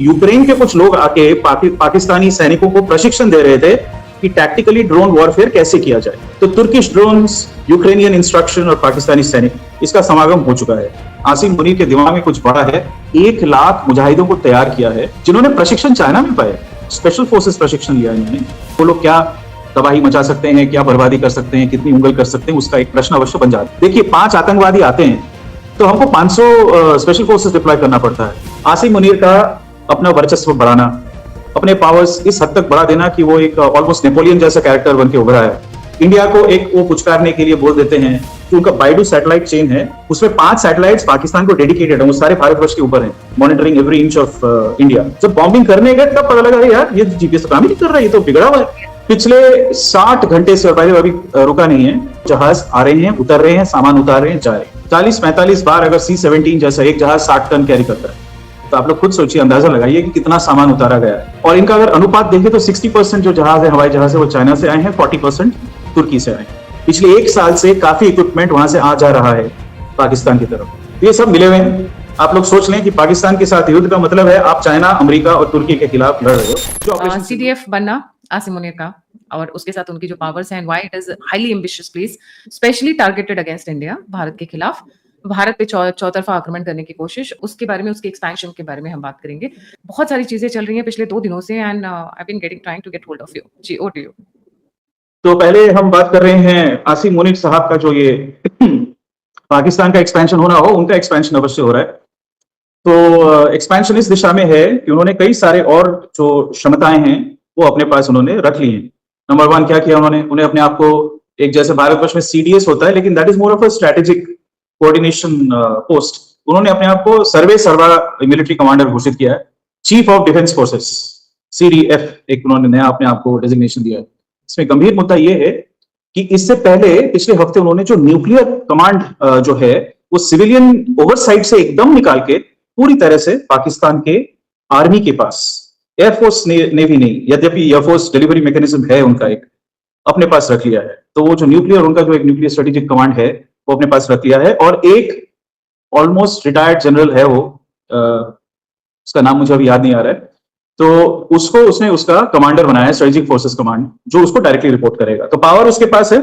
Ukraine के कुछ लोग आके पाकिस्तानी सैनिकों को प्रशिक्षण दे रहे थे कि टैक्टिकली ड्रोन वॉरफेयर कैसे किया जाए। तो तुर्किश ड्रोन्स, यूक्रेनियन इंस्ट्रक्शन और पाकिस्तानी सैनिक, इसका समागम हो चुका है। आसिम मुनीर के दिमाग में कुछ बड़ा है। 1 लाख मुजाहिदों को तैयार किया है जिन्होंने प्रशिक्षण चाइना में पाया। स्पेशल फोर्सेस प्रशिक्षण लिया इन्होंने। वो लोग क्या तबाही मचा सकते हैं, क्या बर्बादी कर सकते हैं, कितनी उंगल कर सकते हैं, उसका एक प्रश्न अवश्य बन जाता है। देखिए, 5 आतंकवादी आते हैं तो हमको 500 स्पेशल फोर्सेस डिप्लॉय करना पड़ता है। आसिम मुनीर का अपना वर्चस्व बढ़ाना, अपने पावर्स इस हद तक बढ़ा देना कि वो एक ऑलमोस्ट नेपोलियन जैसा कैरेक्टर बन के उभरा है। इंडिया को एक वो पुचकारने के लिए बोल देते हैं कि उनका बाइडू सैटेलाइट चेन है, उसमें 5 सैटेलाइट्स पाकिस्तान को डेडिकेटेड है, वो सारे भारतवर्ष के ऊपर हैं, monitoring every inch of India. जब बॉम्बिंग करने गए तब पता लगा यार ये जीपीएस काम ही नहीं कर रहा, ये तो बिगड़ा हुआ है। पिछले 60 घंटे से, और पहले अभी रुका नहीं है, जहाज आ रहे हैं, उतर रहे हैं, सामान उतार रहे हैं, जा रहे हैं। 40-45 बार अगर C-17 जैसा एक जहाज 60 टन कैरी करता है तो आप लोग खुद सोचिए, अंदाजा लगाइए कि कितना सामान उतारा गया है। और इनका अगर अनुपात देखें तो 60% जो जहाज है, हवाई जहाज है, वो चाइना से आए हैं, 40% तुर्की से आए हैं। पिछले 1 साल से काफी इक्विपमेंट वहां से आ जा रहा है पाकिस्तान की तरफ। ये सब मिले हुए हैं। आप लोग सोच लें कि पाकिस्तान के साथ युद्ध का मतलब है आप चाइना, अमेरिका और तुर्की के खिलाफ लड़ रहे हो। CDF बनना आसिम मुनीर का और उसके साथ उनकी जो पावर्स हैं, why it is highly ambitious place, specially targeted against India, Bharat के खिलाफ, भारत पे चौतरफा आक्रमण करने की कोशिश, उसके बारे में, उसके एक्सपेंशन के बारे में हम बात करेंगे। बहुत सारी चीजें चल रही हैं पिछले 2 दिनों से and I been getting trying to get hold of you. जी, ओवर टू यू। तो पहले हम बात कर रहे हैं आसिम मुनीर साहब का, जो ये पाकिस्तान का एक्सपेंशन होना हो, उनका एक्सपेंशन अवश्य हो रहा है। तो एक्सपेंशन इस दिशा में है कि उन्होंने कई सारे और जो क्षमताएं हैं वो अपने पास उन्होंने रख ली हैं। नंबर 1 क्या किया उन्हें अपने आप को एक, जैसे भारतवर्ष में CDS होता है लेकिन that is more of a strategic coordination post, उन्होंने अपने आप को सर्वा मिलिट्री कमांडर घोषित किया है। Chief of defence forces, CDF, एक उन्होंने नया अपने आप को डेजिग्नेशन दिया है। इसमें गंभीर मुद्दा यह है कि इससे पहले पिछले हफ्ते उन्होंने जो न्यूक्लियर कमांड जो है वो सिविलियन ओवरसाइट से एकदम निकाल के पूरी तरह से पाकिस्तान के आर्मी के पास, एयरफोर्स नेवी नहीं, यद्यपि एयरफोर्स डिलीवरी मैकेनिज्म है उनका एक, अपने पास रख लिया है। तो वो जो न्यूक्लियर, उनका जो एक न्यूक्लियर स्ट्रेटेजिक कमांड है वो अपने पास रख लिया है। और एक ऑलमोस्ट रिटायर्ड जनरल है वो, उसका नाम मुझे अभी याद नहीं आ रहा है, तो उसको उसने उसका कमांडर बनाया है, स्ट्रेटेजिक फोर्सेस कमांड, जो उसको डायरेक्टली रिपोर्ट करेगा। तो पावर उसके पास है,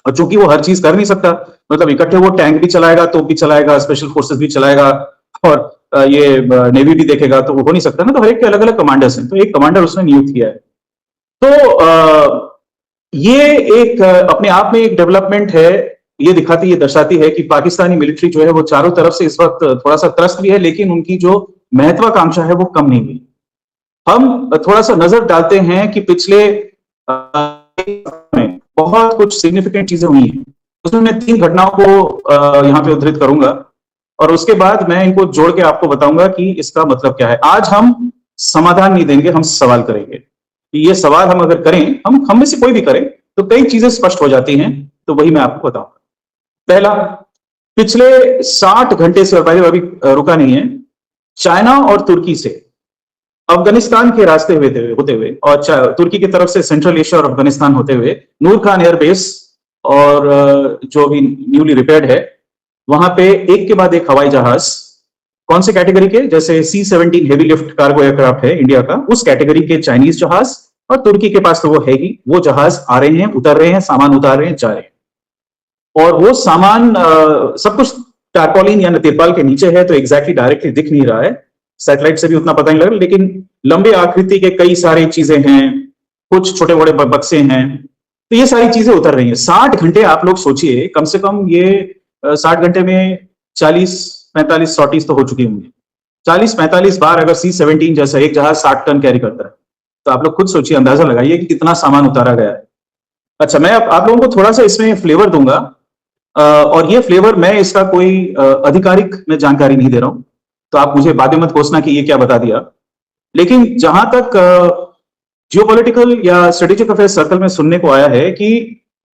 और चूंकि वो हर चीज कर नहीं सकता, मतलब इकट्ठे वो टैंक भी चलाएगा, तोप भी चलाएगा, स्पेशल फोर्सेस भी चलाएगा और ये नेवी भी देखेगा, तो वो हो नहीं सकता ना। तो हर एक के अलग अलग कमांडर्स हैं, तो एक कमांडर उसने नियुक्त किया है। तो ये एक अपने आप में एक डेवलपमेंट है। ये दर्शाती है कि पाकिस्तानी मिलिट्री जो है वो चारों तरफ से इस वक्त थोड़ा सा त्रस्त भी है, लेकिन उनकी जो महत्वाकांक्षा है वो कम नहीं हुई। हम थोड़ा सा नजर डालते हैं कि पिछले में बहुत कुछ सिग्निफिकेंट चीजें हुई हैं, उसमें मैं 3 घटनाओं को यहाँ पे उद्धृत करूंगा और उसके बाद मैं इनको जोड़ के आपको बताऊंगा कि इसका मतलब क्या है। आज हम समाधान नहीं देंगे, हम सवाल करेंगे। ये सवाल हम अगर करें, हम में से कोई भी करें, तो कई चीजें स्पष्ट हो जाती हैं। तो वही मैं आपको बताऊंगा। पहला, पिछले 60 घंटे से, और पहले अभी रुका नहीं है, चाइना और तुर्की से अफगानिस्तान के रास्ते होते हुए और तुर्की की तरफ से सेंट्रल एशिया और अफगानिस्तान होते हुए नूर खान एयरबेस और जो भी न्यूली रिपेयर्ड है, वहां पे एक के बाद एक हवाई जहाज, कौन से कैटेगरी के, जैसे C-17 heavy lift cargo aircraft है इंडिया का, उस कैटेगरी के चाइनीज जहाज, और तुर्की के पास तो वो है ही, वो जहाज आ रहे हैं, उतर रहे हैं, सामान उतार रहे हैं, जा रहे हैं। और वो सामान सब कुछ टारपोलिन या तिरपाल के नीचे है, तो एग्जैक्टली डायरेक्टली दिख नहीं रहा है, सैटेलाइट से भी उतना पता नहीं लग रहा, लेकिन लंबे आकृति के कई सारी चीजें हैं, कुछ छोटे बड़े बक्से हैं, तो ये सारी चीजें उतर रही हैं। 60 घंटे आप लोग सोचिए, कम से कम ये 60 घंटे में 40-45 सॉर्टीज तो हो चुकी होंगी। 40-45 बार अगर C-17 जैसा एक जहाज 60 टन कैरी करता है, तो आप लोग खुद सोचिए, अंदाजा लगाइए कि कितना सामान उतारा गया है। अच्छा, मैं आप लोगों को थोड़ा सा इसमें फ्लेवर दूंगा, और ये फ्लेवर, मैं इसका कोई आधिकारिक मैं जानकारी नहीं दे रहा हूं, तो आप मुझे बाद में मत कोसना कि ये क्या बता दिया। लेकिन जहां तक जियोपॉलिटिकल या स्ट्रेटेजिक अफेयर सर्कल में सुनने को आया है कि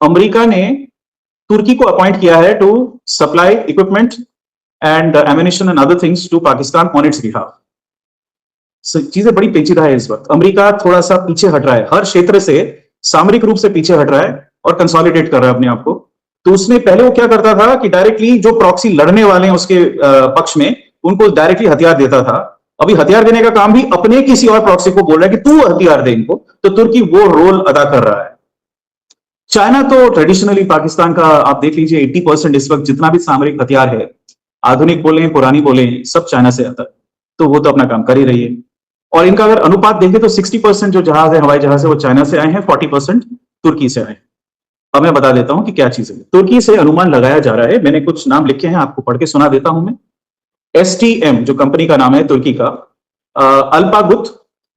अमेरिका ने तुर्की को अपॉइंट किया है to supply equipment and ammunition and other things to Pakistan on its behalf. चीजें बड़ी पेचीदा है इस वक्त। अमेरिका थोड़ा सा पीछे हट रहा है, हर क्षेत्र से सामरिक रूप से पीछे हट रहा है और कंसोलिडेट कर रहा है अपने आप को। तो उसने पहले वो क्या करता था कि डायरेक्टली जो प्रॉक्सी लड़ने वाले हैं उसके पक्ष में, उनको डायरेक्टली हथियार देता था अभी हथियार देने का काम भी अपने किसी और प्रॉक्सी को बोल रहा है कि तू हथियार दे इनको, तो तुर्की वो रोल अदा कर रहा है। चाइना तो ट्रेडिशनली पाकिस्तान का आप देख लीजिए 80% इस वक्त जितना भी सामरिक हथियार है, आधुनिक बोले पुरानी बोले, सब चाइना से आता है, तो वो तो अपना काम कर ही रही है। और इनका अगर अनुपात देखें तो 60% जो जहाज है, हवाई जहाज है, वो चाइना से आए हैं, 40% तुर्की से आए हैं। अब मैं बता देता हूं कि क्या चीज है। तुर्की से अनुमान लगाया जा रहा है, मैंने कुछ नाम लिखे हैं, आपको पढ़ के सुना देता हूं मैं। STM जो कंपनी का नाम है तुर्की का, अल्पागुत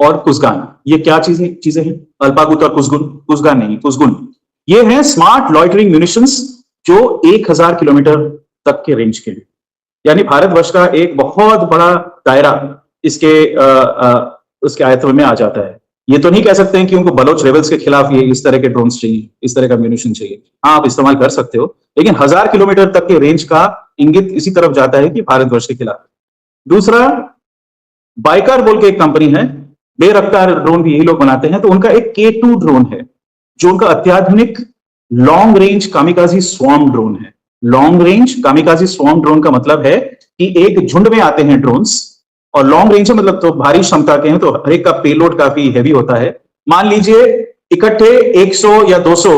और कुजगान, ये क्या चीजें हैं? अल्पागुत और कुजगान नहीं, कुजगुन, ये हैं स्मार्ट लॉइटरिंग म्यूनिशंस जो 1000 किलोमीटर तक के रेंज के लिए, यानी भारतवर्ष का एक बहुत बड़ा दायरा इसके उसके आयत्व में आ जाता है। ये तो नहीं कह सकते हैं कि उनको बलोच रेबल्स के खिलाफ ये इस तरह के ड्रोन्स चाहिए, इस तरह का म्यूनिशन चाहिए। हाँ, आप इस्तेमाल कर सकते हो, लेकिन 1000 किलोमीटर तक के रेंज का इंगित इसी तरफ जाता है कि भारतवर्ष के खिलाफ। दूसरा, बाइकर बोल के एक कंपनी है, बेरफ्तार ड्रोन भी यही लोग बनाते हैं, तो उनका एक K2 ड्रोन है जो उनका अत्याधुनिक long range kamikaze swarm drone है। Long range kamikaze swarm drone का मतलब है कि एक झुंड में आते हैं ड्रोन्स, और लॉन्ग रेंज मतलब तो भारी क्षमता के हैं, तो हर एक का पेलोड काफी हैवी होता है। मान लीजिए इकट्ठे 100 या 200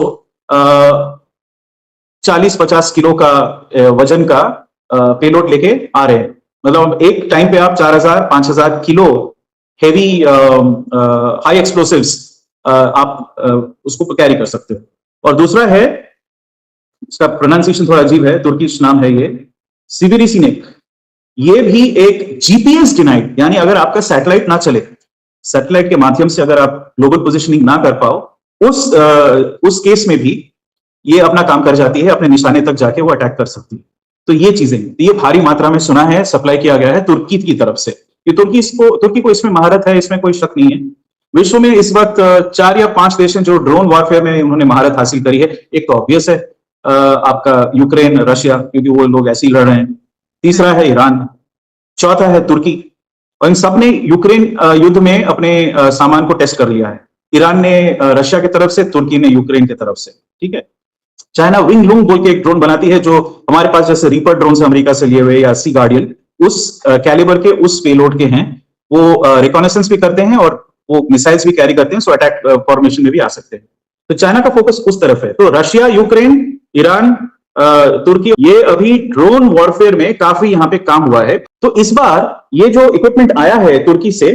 40-50 किलो का वजन का पेलोड लेके आ रहे हैं, मतलब एक टाइम पे आप 4000-5000 किलो हेवी हाई एक्सप्लोसिव्स आप उसको कैरी कर सकते हो। और दूसरा है, इसका प्रोनाउंसिएशन थोड़ा अजीब है, तुर्किश नाम है ये, सिविरिसिनेक। ये भी एक जीपीएस डिनाइड, यानी अगर आपका सैटेलाइट ना चले, सैटेलाइट के माध्यम से अगर आप ग्लोबल पोजिशनिंग ना कर पाओ, उस केस में भी ये अपना काम कर जाती है, अपने निशाने तक जाके वो अटैक कर सकती है। तो ये चीजें, ये भारी मात्रा में सुना है सप्लाई किया गया है तुर्की की तरफ से। ये तुर्की को इसमें महारत है, इसमें कोई शक नहीं है। विश्व में इस वक्त 4 या 5 देश हैं जो ड्रोन वॉरफेयर में उन्होंने महारत हासिल करी है। एक तो ऑब्वियस है आपका यूक्रेन, रशिया, क्योंकि वो लोग ऐसे ही लड़ रहे हैं। तीसरा है ईरान, चौथा है तुर्की, और इन सब ने यूक्रेन युद्ध में अपने सामान को टेस्ट कर लिया है। ईरान ने रशिया की तरफ से, तुर्की ने यूक्रेन की तरफ से, ठीक है। चाइना विंग लूंग बोल के एक ड्रोन बनाती है, जो हमारे पास जैसे रीपर ड्रोन से अमेरिका से लिए हुए या सी गार्डियन, उस कैलिबर के, उस पेलोड के हैं। वो रिकॉनेसेंस भी करते हैं और वो मिसाइल्स भी कैरी करते हैं, सो अटैक फॉर्मेशन में भी आ सकते हैं। तो चाइना का फोकस उस तरफ है। तो रशिया, यूक्रेन, ईरान, तुर्की, ये अभी ड्रोन वॉरफेयर में काफी यहाँ पे काम हुआ है। तो इस बार ये जो इक्विपमेंट आया है तुर्की से,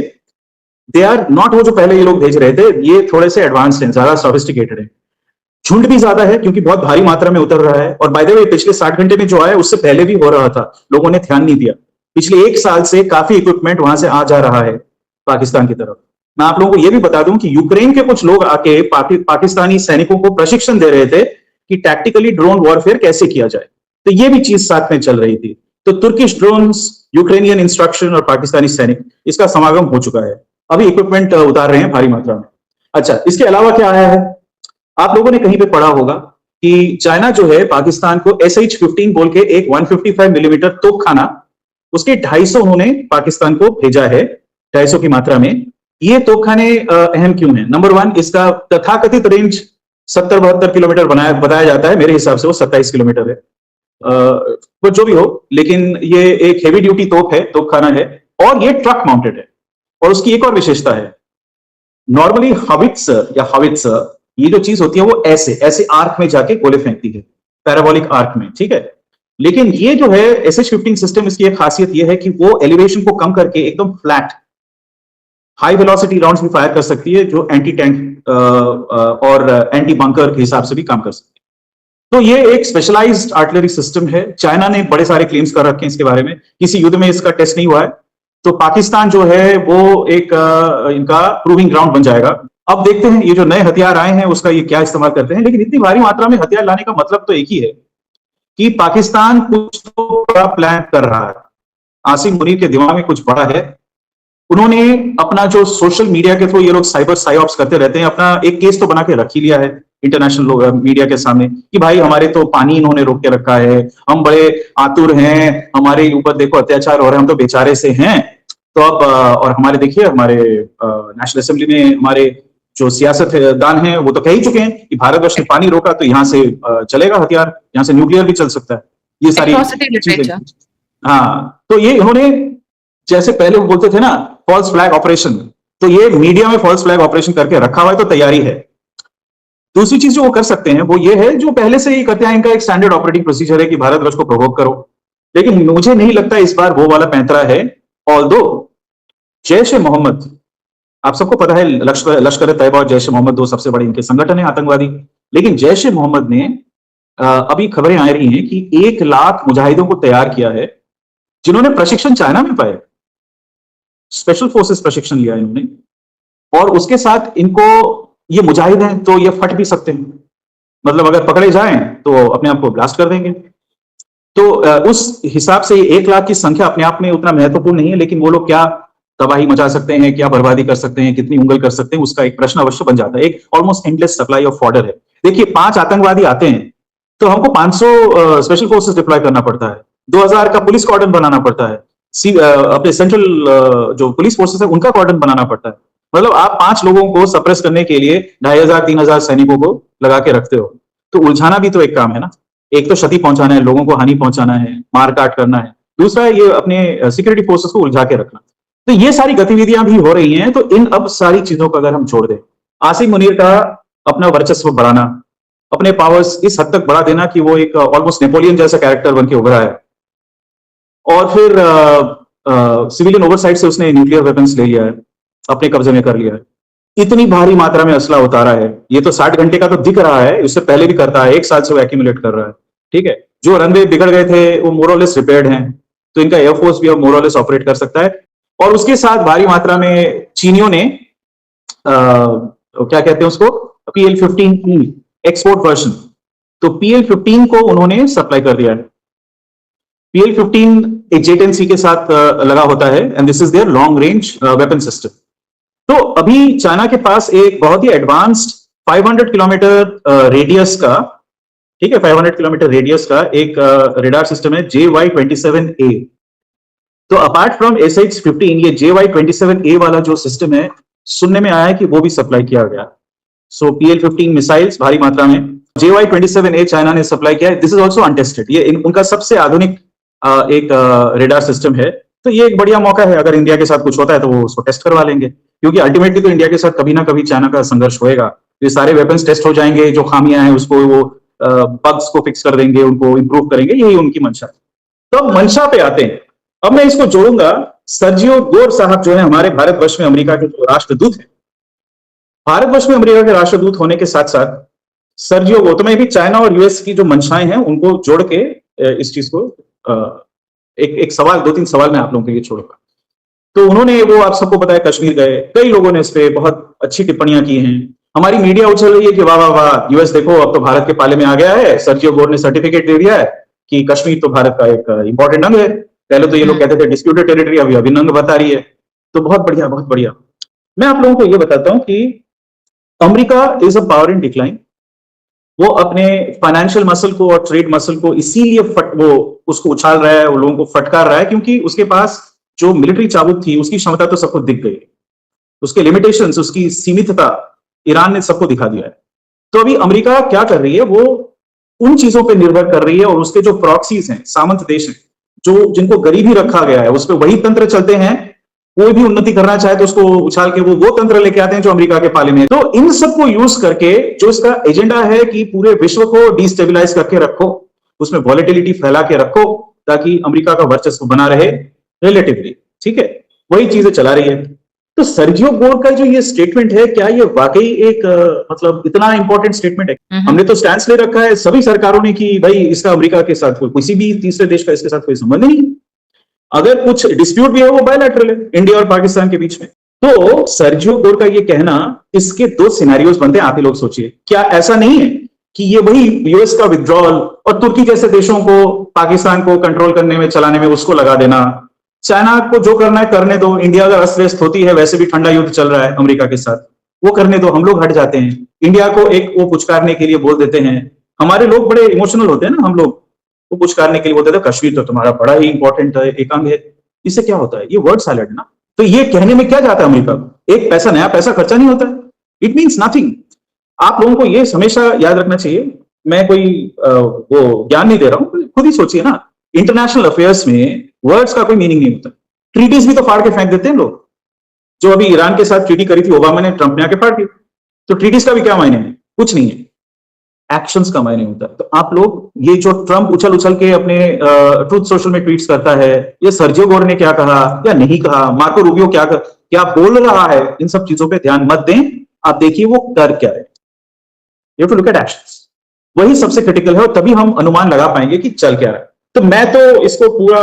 दे आर नॉट वो जो पहले ये लोग भेज रहे थे, ये थोड़े से एडवांस्ड हैं, ज्यादा सोफिस्टिकेटेड है। झुंड भी ज्यादा है क्योंकि बहुत भारी मात्रा में उतर रहा है। और बाय द वे पिछले 60 घंटे में जो आया उससे पहले भी हो रहा था, लोगों ने ध्यान नहीं दिया। पिछले 1 साल से काफी इक्विपमेंट वहां से आ जा रहा है पाकिस्तान की तरफ। मैं आप लोगों को यह भी बता दूं कि यूक्रेन के कुछ लोग आके पाकिस्तानी सैनिकों को प्रशिक्षण दे रहे थे कि टैक्टिकली ड्रोन वॉरफेयर कैसे किया जाए। तो ये भी चीज साथ में चल रही थी। तो तुर्किश ड्रोन्स, यूक्रेनियन इंस्ट्रक्शन और पाकिस्तानी सैनिक, इसका समागम हो चुका है। अभी इक्विपमेंट उतार रहे हैं भारी मात्रा में। अच्छा, इसके अलावा क्या आया है? आप लोगों ने कहीं पे पढ़ा होगा कि चाइना जो है पाकिस्तान को SH-15 बोल के एक 155 मिलीमीटर तोपखाना, उसके 250 उन्होंने पाकिस्तान को भेजा है, 250 की मात्रा में। ये तोपखाने अहम क्यों है? नंबर 1, इसका तथाकथित रेंज 70-72 किलोमीटर बताया जाता है, मेरे हिसाब से वो 27 किलोमीटर है। वो जो भी हो, लेकिन ये एक हेवी ड्यूटी तोपखाना है, और ये ट्रक माउंटेड है। और उसकी एक और विशेषता है, नॉर्मली हावित्सर ये जो चीज होती है वो ऐसे आर्क में जाके गोले फेंकती है, पैराबोलिक आर्क में, ठीक है। लेकिन ये जो है SH-15 सिस्टम, इसकी एक खासियत ये है कि वो एलिवेशन को कम करके एकदम फ्लैट हाई वेलोसिटी राउंड्स भी फायर कर सकती है, जो एंटी टैंक और एंटी बंकर के हिसाब से भी काम कर सकती है। तो ये एक स्पेशलाइज्ड आर्टिलरी सिस्टम है। चाइना ने बड़े सारे क्लेम्स कर रखे हैं इसके बारे में, किसी युद्ध में इसका टेस्ट नहीं हुआ है। तो पाकिस्तान जो है वो एक इनका प्रूविंग ग्राउंड बन जाएगा। अब देखते हैं ये जो नए हथियार आए हैं उसका ये क्या इस्तेमाल करते हैं। लेकिन इतनी भारी मात्रा में हथियार लाने का मतलब तो एक ही है कि पाकिस्तान कुछ तो बड़ा प्लान कर रहा है। आसिम मुनीर के दिमाग में कुछ बड़ा है। उन्होंने अपना जो सोशल मीडिया के थ्रू ये लोग साइबर साइऑप्स करते रहते हैं, अपना एक केस तो बना के रख ही लिया है इंटरनेशनल मीडिया के सामने कि भाई हमारे तो पानी इन्होंने रोक के रखा है, हम बड़े आतुर हैं, हमारे ऊपर देखो अत्याचार हो रहे हैं, हम तो बेचारे से हैं। तो अब और हमारे देखिए, हमारे नेशनल असेंबली में हमारे जो सियासतदान हैं वो तो कह ही चुके हैं कि भारतवर्ष ने पानी रोका तो यहाँ से चलेगा हथियार, यहाँ से न्यूक्लियर भी चल सकता है। ये सारी चीजें, हाँ, तो ये इन्होंने जैसे पहले वो बोलते थे ना फॉल्स फ्लैग ऑपरेशन, तो ये मीडिया में फॉल्स फ्लैग ऑपरेशन करके रखा हुआ है, तो तैयारी है। दूसरी चीज जो वो कर सकते हैं वो ये है, जो पहले से ही करते हैं, इनका एक स्टैंडर्ड ऑपरेटिंग प्रोसीजर है कि भारतवर्ष को प्रोवोक करो, लेकिन मुझे नहीं लगता इस बार वो वाला पैंतरा है। ऑल्दो जैश ए मोहम्मद, आप सबको पता है लश्कर तैयबा और जैश ए मोहम्मद दो सबसे बड़े इनके संगठन है आतंकवादी, लेकिन जैश ए मोहम्मद ने अभी खबरें आ रही हैं कि 1 लाख मुजाहिदों को तैयार किया है, जिन्होंने प्रशिक्षण चाइना में पाया, स्पेशल फोर्सेस प्रशिक्षण लिया इन्होंने, और उसके साथ इनको, ये मुजाहिद हैं तो ये फट भी सकते हैं, मतलब अगर पकड़े जाएं तो अपने आप को ब्लास्ट कर देंगे। तो उस हिसाब से 1 लाख की संख्या अपने आप में उतना महत्वपूर्ण नहीं है, लेकिन वो लोग क्या तबाही मचा सकते हैं, क्या बर्बादी कर सकते हैं, कितनी उंगल कर सकते हैं, उसका एक प्रश्न अवश्य बन जाता है। एक almost endless supply of fodder है। देखिए 5 आतंकवादी आते हैं तो हमको 500 स्पेशल फोर्सेस डिप्लॉय करना पड़ता है, 2000 का पुलिस कॉर्डन बनाना पड़ता है, अपने सेंट्रल जो पुलिस फोर्सेस है उनका कॉर्डन बनाना पड़ता है। मतलब आप 5 लोगों को सप्रेस करने के लिए 2500-3000 सैनिकों को लगा के रखते हो, तो उलझाना भी तो एक काम है ना। एक तो क्षति पहुंचाना है, लोगों को हानि पहुंचाना है, मारकाट करना है, दूसरा है ये अपने सिक्योरिटी फोर्सेस को उलझा के रखना। तो ये सारी गतिविधियां भी हो रही हैं। तो इन अब सारी चीजों को अगर हम छोड़ दें, आसिम मुनीर का अपना वर्चस्व बढ़ाना, अपने पावर्स इस हद तक बढ़ा देना कि वो एक ऑलमोस्ट नेपोलियन जैसा कैरेक्टर बन के उभरा है, और फिर सिविलियन ओवरसाइट से उसने न्यूक्लियर वेपन्स ले लिया है, अपने कब्जे में कर लिया है, इतनी भारी मात्रा में असला उतारा है। ये तो 60 घंटे का तो दिख रहा है, इससे पहले भी करता है, 1 साल से वो एक्यूमुलेट कर रहा है। ठीक है, जो रनवे बिगड़ गए थे वो मोरलेस रिपेयर्ड हैं, तो इनका एयरफोर्स भी अब मोरलेस ऑपरेट कर सकता है। और उसके साथ भारी मात्रा में चीनियों ने क्या कहते हैं उसको, PL-15E एक्सपोर्ट वर्जन, तो PL-15 को उन्होंने सप्लाई कर दिया है। PL-15 एक JTENC के साथ लगा होता है, and this is there long range weapon system. तो अभी चाइना के पास एक बहुत ही एडवांस्ड 500 किलोमीटर रेडियस का, ठीक है, 500 किलोमीटर रेडियस का एक रेडार सिस्टम है, JY-27A। तो अपार्ट फ्रॉम SH-15, ये JY-27A वाला जो सिस्टम है, सुनने में आया है कि वो भी सप्लाई किया गया। सो PL-15 मिसाइल्स भारी मात्रा में JY-27A चाइना ने सप्लाई किया है। दिस इज ऑल्सो अनटेस्टेड, ये उनका सबसे आधुनिक एक रेडार सिस्टम है। तो ये एक बढ़िया मौका है, अगर इंडिया के साथ कुछ होता है तो वो उसको टेस्ट करवा लेंगे, क्योंकि अल्टीमेटली तो इंडिया के साथ कभी ना कभी चाइना का संघर्ष होएगा। ये सारे वेपन्स टेस्ट हो जाएंगे, जो खामियां हैं उसको वो बग्स को फिक्स कर देंगे, उनको इंप्रूव करेंगे, यही उनकी मंशा है। तो अब मंशा पे आते हैं। अब मैं इसको जोड़ूंगा, सर्जियो गोर साहब जो है हमारे भारतवर्ष में अमेरिका के जो राष्ट्रदूत है, भारतवर्ष में अमेरिका के राष्ट्रदूत होने के साथ साथ सर्जियो गोर, तो मैं भी चाइना और यूएस की जो मंशाएं हैं उनको जोड़ के इस चीज को एक सवाल, 2-3 सवाल मैं आप लोगों के लिए छोड़ूंगा। तो उन्होंने, वो आप सबको पता है, कश्मीर गए, कई लोगों ने इस पे बहुत अच्छी टिप्पणियां की हैं। हमारी मीडिया उछल रही है कि वाह वाह वाह, यूएस देखो अब तो भारत के पाले में आ गया है, सर्जियो गोर ने सर्टिफिकेट दे दिया है कि कश्मीर तो भारत का एक इंपॉर्टेंट अंग है। पहले तो ये लोग कहते थे डिस्प्यूटेड टेरिटरी, अभी अभिन्न अंग बता रही है। तो बहुत बढ़िया, बहुत बढ़िया। मैं आप लोगों को ये बताता हूं कि America is a power in decline. वो अपने फाइनेंशियल मसल को और ट्रेड मसल को इसीलिए वो उसको उछाल रहा है, वो लोगों को फटकार रहा है, क्योंकि उसके पास जो मिलिट्री चाबुक थी उसकी क्षमता तो सबको दिख गई, उसके लिमिटेशंस, उसकी सीमितता ईरान ने सबको दिखा दिया है। तो अभी अमेरिका क्या कर रही है, वो उन चीजों पर निर्भर कर रही है, और उसके जो प्रॉक्सीज हैं, सामंत देश हैं, जो जिनको गरीबी रखा गया है, उस पर वही तंत्र चलते हैं। कोई भी उन्नति करना चाहे तो उसको उछाल के वो तंत्र लेके आते हैं जो अमेरिका के पाले में है। तो इन सबको यूज करके जो इसका एजेंडा है कि पूरे विश्व को डिस्टेबलाइज करके रखो, उसमें वॉलेटिलिटी फैला के रखो, ताकि अमेरिका का वर्चस्व बना रहे रिलेटिवली, ठीक है, वही चीजें चला रही है। तो सर्जियो गोर का जो ये स्टेटमेंट है, क्या ये वाकई एक मतलब इतना इंपॉर्टेंट स्टेटमेंट है? हमने तो स्टैंड ले रखा है सभी सरकारों ने कि भाई इसका अमेरिका के साथ किसी भी तीसरे देश का इसके साथ कोई संबंध नहीं है। अगर कुछ डिस्प्यूट भी है वो बायलैटरल है, इंडिया और पाकिस्तान के बीच में। तो सर्जियो गोर का ये कहना, इसके 2 सिनेरियोज बनते हैं, आप ही लोग सोचिए। क्या ऐसा नहीं है कि ये वही यूएस का विड्रॉल और तुर्की जैसे देशों को, पाकिस्तान को कंट्रोल करने में, चलाने में, उसको लगा देना, चाइना को जो करना है करने दो, इंडिया अगर अस्त व्यस्त होती है, वैसे भी ठंडा युद्ध चल रहा है अमेरिका के साथ, वो करने दो, हम लोग हट जाते हैं, इंडिया को एक वो पुचकारने के लिए बोल देते हैं। हमारे लोग बड़े इमोशनल होते हैं ना, हम लोग वो पुचकारने के लिए बोलते थे कश्मीर तो तुम्हारा बड़ा ही इंपॉर्टेंट एक अंग है। इससे क्या होता है, ये वर्ड सैलेड ना। तो ये कहने में क्या जाता है अमेरिका को, एक पैसा, नया पैसा खर्चा नहीं होता है, इट मीन्स नथिंग। आप लोगों को ये हमेशा याद रखना चाहिए। मैं कोई वो ज्ञान नहीं दे रहा हूं, खुद ही सोचिए ना, इंटरनेशनल अफेयर्स में वर्ड्स का कोई मीनिंग नहीं होता। ट्रीटीज भी तो फाड़ के फेंक देते हैं लोग। जो अभी ईरान के साथ ट्रीटी करी थी ओबामा ने, ट्रंप ने आके फाड़ दी। तो ट्रीटीज का भी क्या मायने है? कुछ नहीं है, एक्शंस का मायने होता है। तो आप लोग ये जो ट्रंप उछल उछल के अपने ट्रूथ सोशल में ट्वीट्स करता है, ये सर्जियो गोर ने क्या कहा या नहीं कहा, मार्को रूबियो क्या बोल रहा है, इन सब चीजों पे ध्यान मत दें। आप देखिए वो कर क्या है। You have to look at actions, वही सबसे क्रिटिकल है और तभी हम अनुमान लगा पाएंगे कि चल क्या रहा है। तो मैं तो इसको पूरा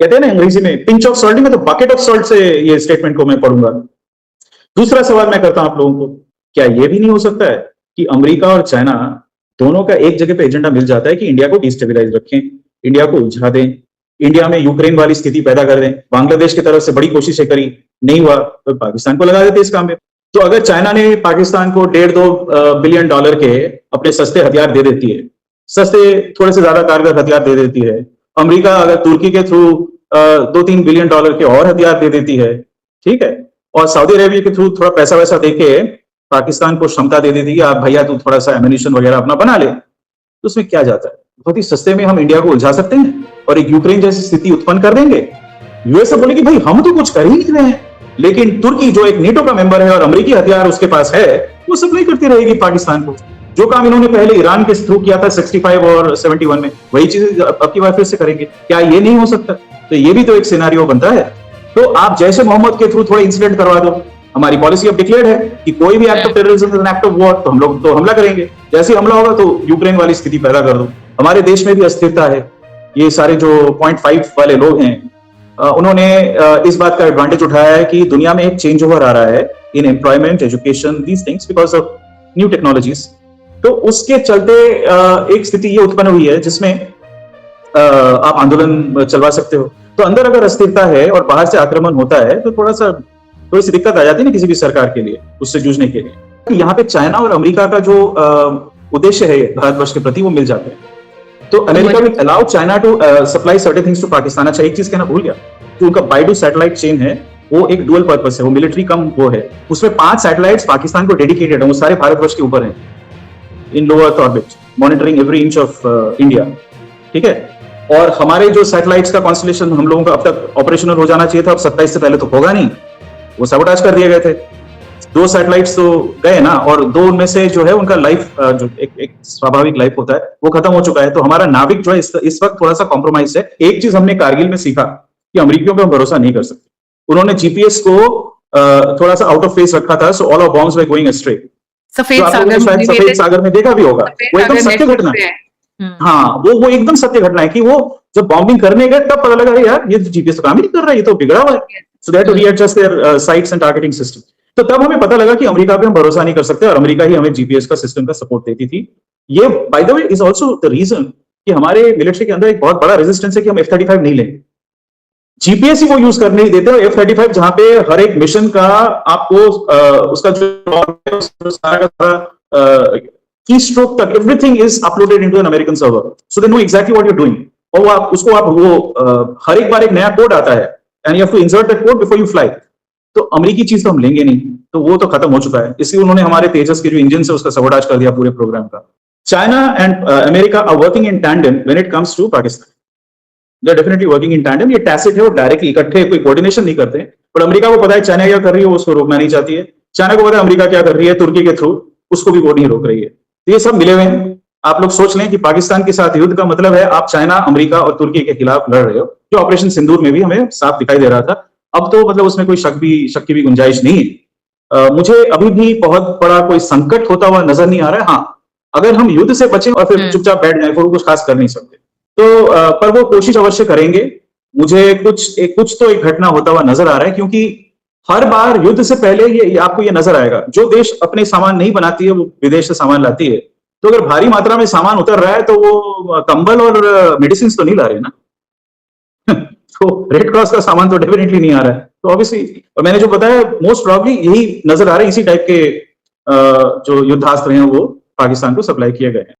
कहते हैं ना अंग्रेजी में पिंच ऑफ सॉल्ट, में तो बकेट ऑफ सॉल्ट से ये स्टेटमेंट को मैं पढ़ूंगा। दूसरा सवाल मैं करता हूं आप लोगों को, क्या यह भी नहीं हो सकता है कि अमेरिका और चाइना दोनों का एक जगह पे एजेंडा मिल जाता है कि इंडिया को डिस्टेबलाइज रखें, इंडिया को उलझा दें, इंडिया में यूक्रेन वाली स्थिति पैदा कर दें, बांग्लादेश की तरफ से बड़ी कोशिशें करी, नहीं हुआ तो पाकिस्तान को लगा देते इस काम में। तो अगर चाइना ने पाकिस्तान को $1.5-2 बिलियन के अपने सस्ते हथियार दे देती है, सस्ते थोड़े से ज्यादा कारगर हथियार दे देती है, अमेरिका अगर तुर्की के थ्रू $2-3 बिलियन के और हथियार दे देती है, ठीक है, और सऊदी अरेबिया के थ्रू थोड़ा पैसा वैसा देके पाकिस्तान को क्षमता दे देती है, आप भैया तू थोड़ा सा एम्यूनिशन वगैरह अपना बना ले, तो उसमें क्या जाता है? बहुत ही सस्ते में हम इंडिया को उलझा सकते हैं और एक यूक्रेन जैसी स्थिति उत्पन्न कर देंगे। यूएसए बोलेगी भाई हम तो कुछ कर ही नहीं रहे हैं, लेकिन तुर्की जो एक नेटो का मेंबर है और अमेरिकी हथियार उसके पास है, वो सप्लाई करती रहेगी पाकिस्तान को। जो काम इन्होंने पहले ईरान के थ्रू किया था 65 और 71 में, वही चीज अब की बार फिर से करेंगे। क्या ये नहीं हो सकता? तो ये भी तो एक सिनेरियो बनता है। तो आप जैसे मोहम्मद के थ्रू थोड़ा इंसिडेंट करवा दो, हमारी पॉलिसी अब डिक्लेयर्ड है कि कोई भी act of terrorism is an act of war, तो हम लोग तो हमला करेंगे। जैसे हमला होगा तो यूक्रेन वाली स्थिति पैदा कर दो। हमारे देश में भी अस्थिरता है, ये सारे जो 0.5 वाले लोग हैं उन्होंने इस बात का एडवांटेज उठाया है कि दुनिया में एक चेंज ओवर आ रहा है in employment, education, these things because of new technologies. तो उसके चलते एक स्थिति ये उत्पन्न हुई है जिसमें आप आंदोलन चलवा सकते हो। तो अंदर अगर अस्थिरता है और बाहर से आक्रमण होता है तो थोड़ी सी दिक्कत आ जाती है ना किसी भी सरकार के लिए उससे जूझने के लिए। तो यहाँ पे चाइना और अमेरिका का जो उद्देश्य है भारतवर्ष के प्रति वो मिल जाते हैं। तो America will allow China to supply certain things to Pakistan. अच्छा एक चीज कहना भूल गया, जो उनका बाइडू सैटेलाइट चेन है वो एक डुअल पर्पस है, वो मिलिट्री कम वो है। उसमें 5 सैटेलाइट्स पाकिस्तान को डेडिकेटेड है, वो सारे भारतवर्ष के ऊपर हैं in low earth orbit, monitoring every inch of India, ठीक है। और हमारे जो सैटेलाइट्स का कॉन्स्टलेशन हम लोगों का अब तक ऑपरेशनल हो जाना चाहिए था, अब 27 से पहले तो होगा नहीं, वो सबोटाज कर दिए गए थे। 2 सैटेलाइट्स तो गए ना, और 2 उनमें से जो है उनका लाइफ जो एक स्वाभाविक लाइफ होता है वो खत्म हो चुका है। तो हमारा नाविक जो है इस वक्त थोड़ा सा कॉम्प्रोमाइज है। एक चीज हमने कारगिल में सीखा कि अमेरिकियों पे हम भरोसा नहीं कर सकते। उन्होंने जीपीएस को थोड़ा सा आउट ऑफ फेस रखा था, so all of bombs were going ashtray. सफेद सागर में देखा भी होगा, वो एकदम सत्य घटना है। हाँ, वो एकदम सत्य घटना है कि वो जब बॉम्बिंग करने गए तब पता लगा यार ये जीपीएस तो काम ही नहीं कर रहा है, ये तो बिगड़ा हुआ है। So that to readjust there sites and targeting system. तो तब हमें पता लगा कि अमेरिका पे हम भरोसा नहीं कर सकते और अमेरिका ही हमें जीपीएस का सिस्टम का सपोर्ट देती थी। ये by the way is also the reason कि हमारे मिलिट्री के अंदर एक बहुत बड़ा रेजिस्टेंस है कि हम F-35 नहीं लेंगे। जीपीएस ही वो यूज करने नहीं देते, F-35 जहां पे हर एक मिशन का आपको उसका जो सारा की स्ट्रोक तक everything is uploaded into an American server, so they know exactly what you are doing. और वो आप हर एक बार एक नया कोड आता है and you have to insert that code before you fly. तो अमेरिकी चीज तो हम लेंगे नहीं, तो वो तो खत्म हो चुका है। इसलिए उन्होंने हमारे तेजस के जो इंजन है उसका सबोटाज कर दिया पूरे प्रोग्राम का। China and America are working in tandem when it comes to Pakistan. They are definitely working in tandem. ये टैसिट है, वो डायरेक्टली इकट्ठे कोई कोऑर्डिनेशन नहीं करते, पर अमेरिका को पता है चाइना क्या कर रही है, वो उसको रोकना नहीं चाहती है। चाइना को पता है अमेरिका क्या कर रही है तुर्की के थ्रू, उसको भी वो नहीं रोक रही है। तो ये सब मिले हुए हैं। आप लोग सोच लें कि पाकिस्तान के साथ युद्ध का मतलब है आप चाइना, अमेरिका और तुर्की के खिलाफ लड़ रहे हो, जो ऑपरेशन सिंदूर में भी हमें साफ दिखाई दे रहा था। अब तो मतलब उसमें कोई शक की भी गुंजाइश नहीं है। मुझे अभी भी बहुत बड़ा कोई संकट होता हुआ नजर नहीं आ रहा है। हाँ, अगर हम युद्ध से बचें और फिर चुपचाप बैठ जाएं, फिर कुछ खास कर नहीं सकते, तो पर वो कोशिश अवश्य करेंगे। मुझे कुछ तो एक घटना होता हुआ नजर आ रहा है, क्योंकि हर बार युद्ध से पहले ये आपको ये नजर आएगा, जो देश अपने सामान नहीं बनाती है वो विदेश से सामान लाती है। तो अगर भारी मात्रा में सामान उतर रहा है तो वो कंबल और मेडिसिन तो नहीं ला रहे ना तो रेड क्रॉस का सामान तो डेफिनेटली नहीं आ रहा है। तो ऑब्वियसली मैंने जो बताया मोस्ट प्रॉब्ली यही नजर आ रहा है, इसी टाइप के जो युद्धास्त्र हैं वो पाकिस्तान को सप्लाई किए गए हैं।